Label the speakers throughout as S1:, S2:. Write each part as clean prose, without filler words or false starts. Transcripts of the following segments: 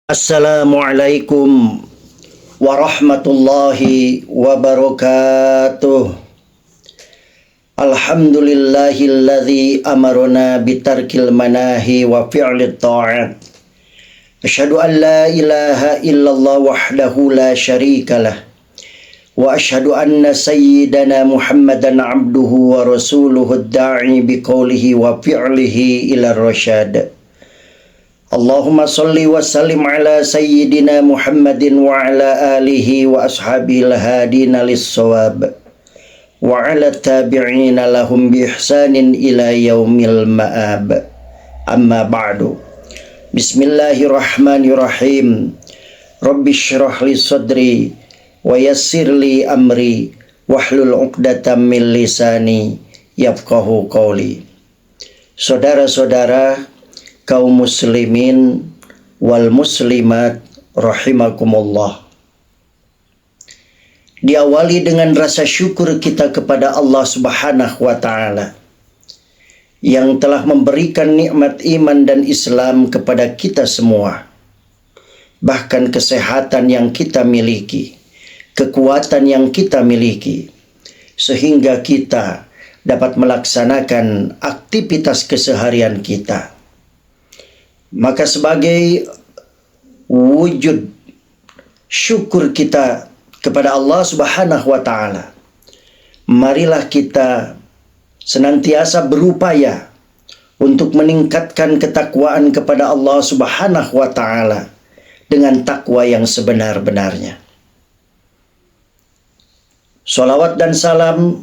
S1: Assalamualaikum warahmatullahi wabarakatuh. Alhamdulillahilladzi amarna bitarkil manahi wa fi'lit ta'at. Asyhadu an la ilaha illallah wahdahu la syarikalah. Wa asyhadu anna sayyidana Muhammadan abduhu wa rasuluhu ad-da'i biqaulihi wa fi'lihi ila rasyad. Allahumma salli wa sallim ala sayyidina Muhammadin wa ala alihi wa ashabihi al-hadina lis-shawab wa ala tabi'ina lahum bi ihsanin ila yaumil ma'ab. Amma ba'du. Bismillahirrahmanirrahim. Rabbi shrah li sadri wa yassir li amri wahlul 'uqdatam min lisani yafqahu qawli. Saudara-saudara kaum muslimin wal muslimat rahimakumullah. Diawali dengan rasa syukur kita kepada Allah Subhanahu wa taala yang telah memberikan nikmat iman dan Islam kepada kita semua. Bahkan kesehatan yang kita miliki, kekuatan yang kita miliki, sehingga kita dapat melaksanakan aktivitas keseharian kita. Maka sebagai wujud syukur kita kepada Allah Subhanahu wa taala, marilah kita senantiasa berupaya untuk meningkatkan ketakwaan kepada Allah Subhanahu wa taala dengan takwa yang sebenar-benarnya. Salawat dan salam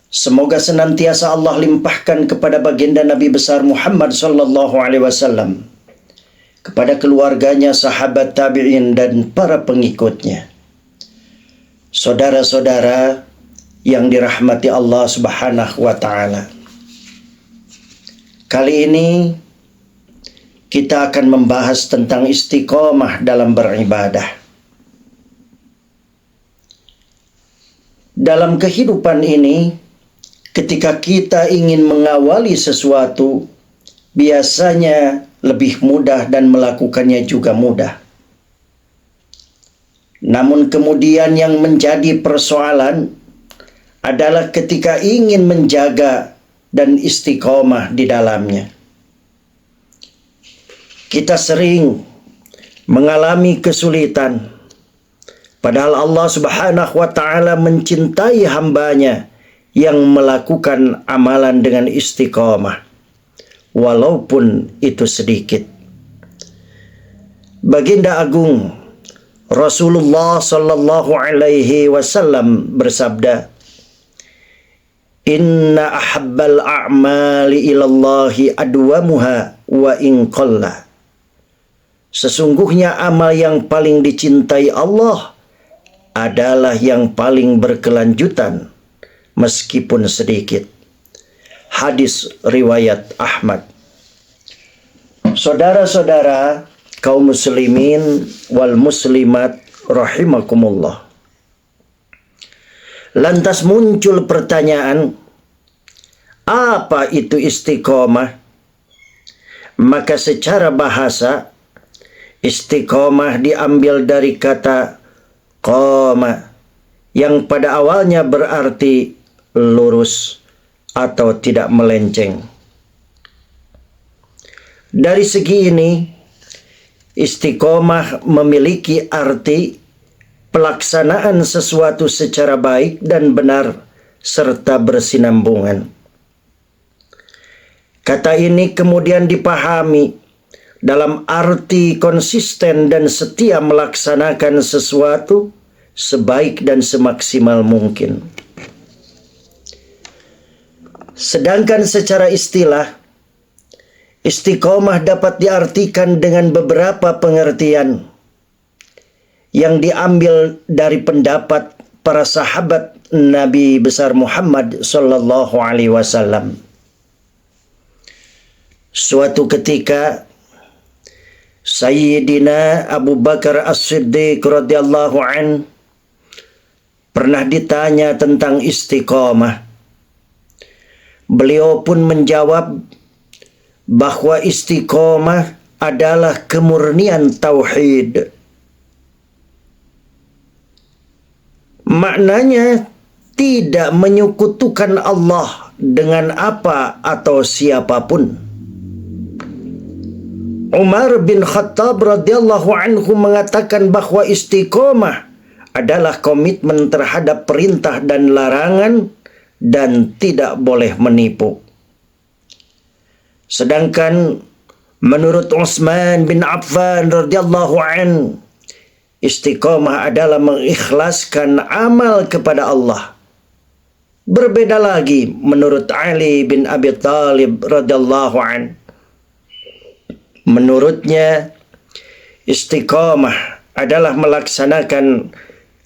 S1: semoga senantiasa Allah limpahkan kepada baginda Nabi besar Muhammad sallallahu alaihi wasallam, kepada keluarganya, sahabat tabi'in, dan para pengikutnya. Saudara-saudara yang dirahmati Allah Subhanahu wa ta'ala, kali ini kita akan membahas tentang istiqomah dalam beribadah. Dalam kehidupan ini, ketika kita ingin mengawali sesuatu, biasanya lebih mudah dan melakukannya juga mudah. Namun kemudian yang menjadi persoalan adalah ketika ingin menjaga dan istiqomah di dalamnya. Kita sering mengalami kesulitan, padahal Allah Subhanahu wa taala mencintai hambanya yang melakukan amalan dengan istiqomah, walaupun itu sedikit. Baginda Agung Rasulullah sallallahu alaihi wasallam bersabda, "Inna ahabbal a'mali ilallahi adwamuha wa in qalla." Sesungguhnya amal yang paling dicintai Allah adalah yang paling berkelanjutan meskipun sedikit. Hadis riwayat Ahmad. Saudara-saudara kaum muslimin wal muslimat rahimakumullah. Lantas muncul pertanyaan, apa itu istiqomah? Maka secara bahasa, istiqomah diambil dari kata qoma, yang pada awalnya berarti lurus atau tidak melenceng. Dari segi ini, istiqomah memiliki arti pelaksanaan sesuatu secara baik dan benar serta bersinambungan. Kata ini kemudian dipahami dalam arti konsisten dan setia melaksanakan sesuatu sebaik dan semaksimal mungkin. Sedangkan secara istilah, istiqomah dapat diartikan dengan beberapa pengertian yang diambil dari pendapat para sahabat Nabi besar Muhammad sallallahu alaihi wasallam. Suatu ketika Sayyidina Abu Bakar As-Siddiq radhiyallahu an pernah ditanya tentang istiqomah. Beliau pun menjawab bahwa istiqomah adalah kemurnian tauhid. Maknanya tidak menyekutukan Allah dengan apa atau siapapun. Umar bin Khattab radhiyallahu anhu mengatakan bahwa istiqomah adalah komitmen terhadap perintah dan larangan dan tidak boleh menipu. Sedangkan menurut Utsman bin Affan radhiyallahu anhu, istiqomah adalah mengikhlaskan amal kepada Allah. Berbeda lagi menurut Ali bin Abi Thalib radhiyallahu anhu. Menurutnya, istiqamah adalah melaksanakan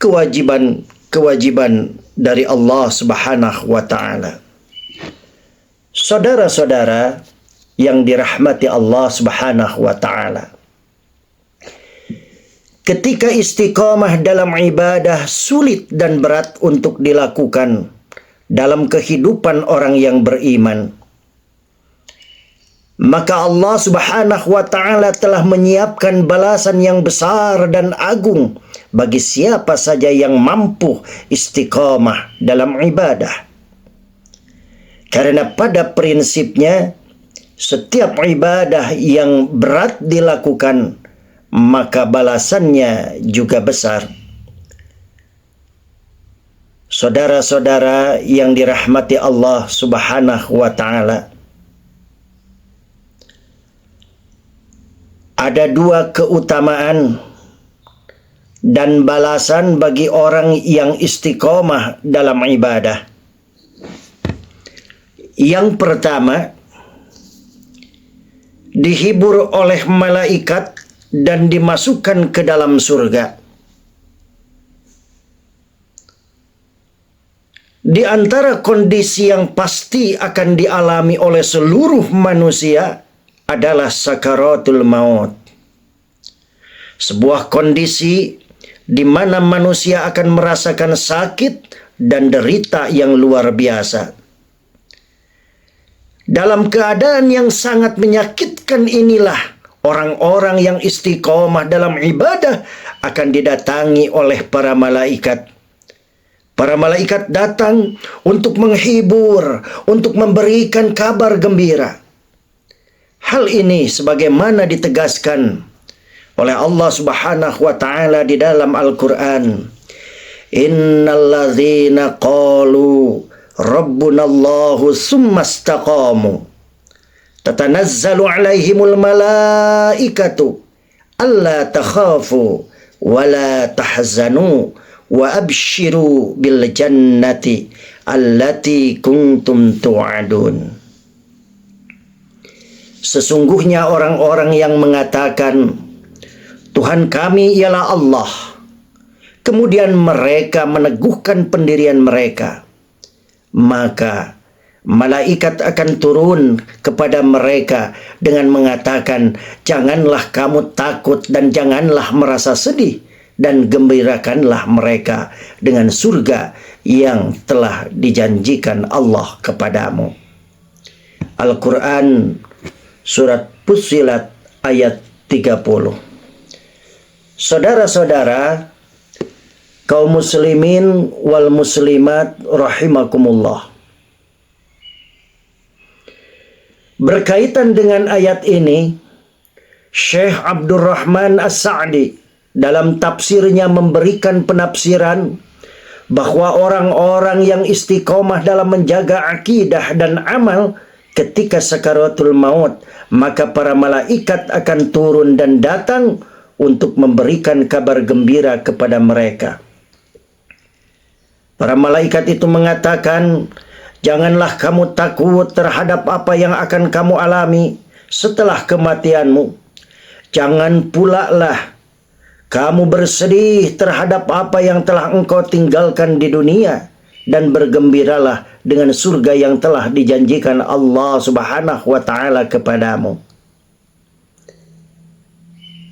S1: kewajiban dari Allah Subhanahu wa taala. Saudara-saudara yang dirahmati Allah Subhanahu wa taala, ketika istiqamah dalam ibadah sulit dan berat untuk dilakukan dalam kehidupan orang yang beriman, maka Allah Subhanahu wa taala telah menyiapkan balasan yang besar dan agung bagi siapa saja yang mampu istiqamah dalam ibadah. Karena pada prinsipnya setiap ibadah yang berat dilakukan, maka balasannya juga besar. Saudara-saudara yang dirahmati Allah Subhanahu wa taala, ada dua keutamaan dan balasan bagi orang yang istiqomah dalam ibadah. Yang pertama, dihibur oleh malaikat dan dimasukkan ke dalam surga. Di antara kondisi yang pasti akan dialami oleh seluruh manusia adalah sakaratul maut. Sebuah kondisi di mana manusia akan merasakan sakit dan derita yang luar biasa. Dalam keadaan yang sangat menyakitkan inilah, orang-orang yang istiqomah dalam ibadah akan didatangi oleh para malaikat. Para malaikat datang untuk menghibur, untuk memberikan kabar gembira. Hal ini sebagaimana ditegaskan oleh Allah Subhanahu wa taala di dalam Al-Qur'an. Innalladzina qalu rabbunallahu tsumma istaqamu tatanazzalu alaihimul malaikatu alla takhafu wa la tahzanu wa abshiru bil jannati allati kuntum tu'adun. Sesungguhnya orang-orang yang mengatakan Tuhan kami ialah Allah, kemudian mereka meneguhkan pendirian mereka, maka malaikat akan turun kepada mereka dengan mengatakan, janganlah kamu takut dan janganlah merasa sedih, dan gembirakanlah mereka dengan surga yang telah dijanjikan Allah kepadamu. Al-Quran Surat Fussilat ayat 30. Saudara-saudara, kaum muslimin wal muslimat rahimakumullah. Berkaitan dengan ayat ini, Syekh Abdurrahman As-Sa'di dalam tafsirnya memberikan penafsiran bahwa orang-orang yang istiqomah dalam menjaga akidah dan amal ketika sakaratul maut, maka para malaikat akan turun dan datang untuk memberikan kabar gembira kepada mereka. Para malaikat itu mengatakan, janganlah kamu takut terhadap apa yang akan kamu alami setelah kematianmu. Jangan pula lah kamu bersedih terhadap apa yang telah engkau tinggalkan di dunia, dan bergembiralah dengan surga yang telah dijanjikan Allah Subhanahu wa taala kepadamu.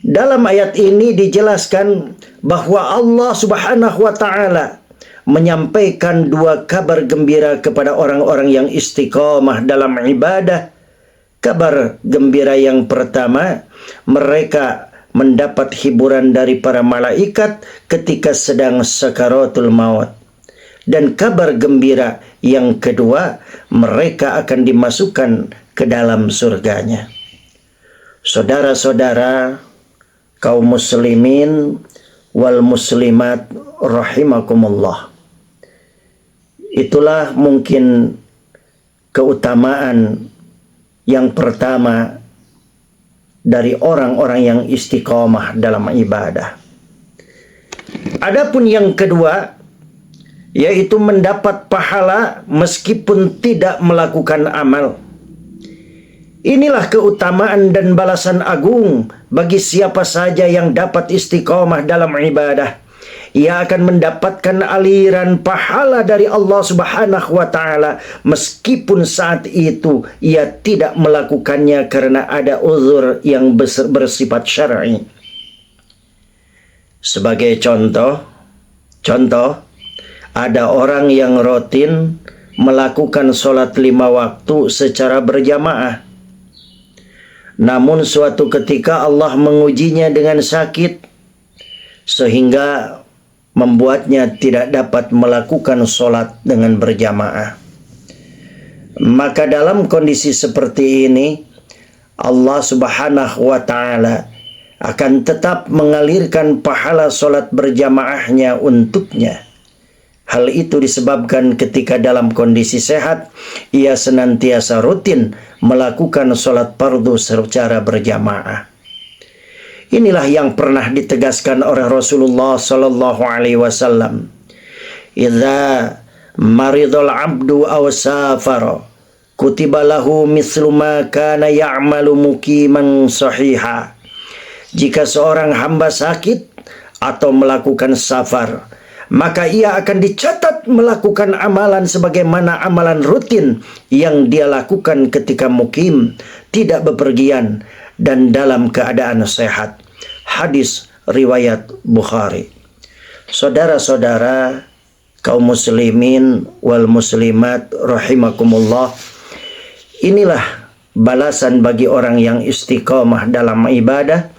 S1: Dalam ayat ini dijelaskan bahwa Allah Subhanahu wa taala menyampaikan dua kabar gembira kepada orang-orang yang istiqamah dalam ibadah Kabar gembira yang pertama, mereka mendapat hiburan dari para malaikat ketika sedang sakaratul maut. Dan kabar gembira yang kedua, mereka akan dimasukkan ke dalam surganya. Saudara-saudara, kaum muslimin wal muslimat rahimakumullah. Itulah mungkin keutamaan yang pertama dari orang-orang yang istiqomah dalam ibadah. Adapun yang kedua, yaitu mendapat pahala meskipun tidak melakukan amal. Inilah keutamaan dan balasan agung bagi siapa saja yang dapat istiqomah dalam ibadah. Ia akan mendapatkan aliran pahala dari Allah Subhanahu wa Ta'ala, meskipun saat itu ia tidak melakukannya karena ada uzur yang bersifat syar'i. Sebagai contoh, ada orang yang rutin melakukan sholat 5 waktu secara berjamaah. Namun suatu ketika Allah mengujinya dengan sakit, sehingga membuatnya tidak dapat melakukan sholat dengan berjamaah. Maka dalam kondisi seperti ini, Allah Subhanahu wa Ta'ala akan tetap mengalirkan pahala sholat berjamaahnya untuknya. Hal itu disebabkan ketika dalam kondisi sehat, ia senantiasa rutin melakukan sholat fardu secara berjamaah. Inilah yang pernah ditegaskan oleh Rasulullah sallallahu alaihi wasallam. Idza maridul abdu aw safara kutiba lahu mithlu ma kana ya'malu muqiman sahiha. Jika seorang hamba sakit atau melakukan safar, maka ia akan dicatat melakukan amalan sebagaimana amalan rutin yang dia lakukan ketika mukim, tidak bepergian dan dalam keadaan sehat. Hadis riwayat Bukhari. Saudara-saudara, kaum muslimin wal muslimat rahimakumullah, inilah balasan bagi orang yang istiqomah dalam ibadah.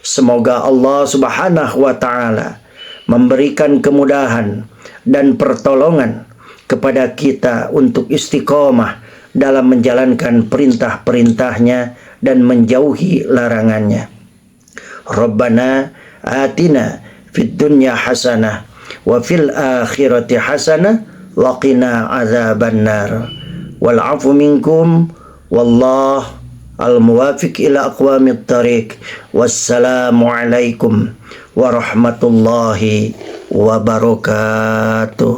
S1: Semoga Allah Subhanahu wa Ta'ala memberikan kemudahan dan pertolongan kepada kita untuk istiqomah dalam menjalankan perintah-perintahnya dan menjauhi larangannya. Rabbana atina fid dunya hasanah wa fil akhirati hasanah wa qina adzabannar. Wal 'afu minkum wallahu al-muwafiq ila aqwamit thariq. Wassalamu alaikum warahmatullahi wabarakatuh.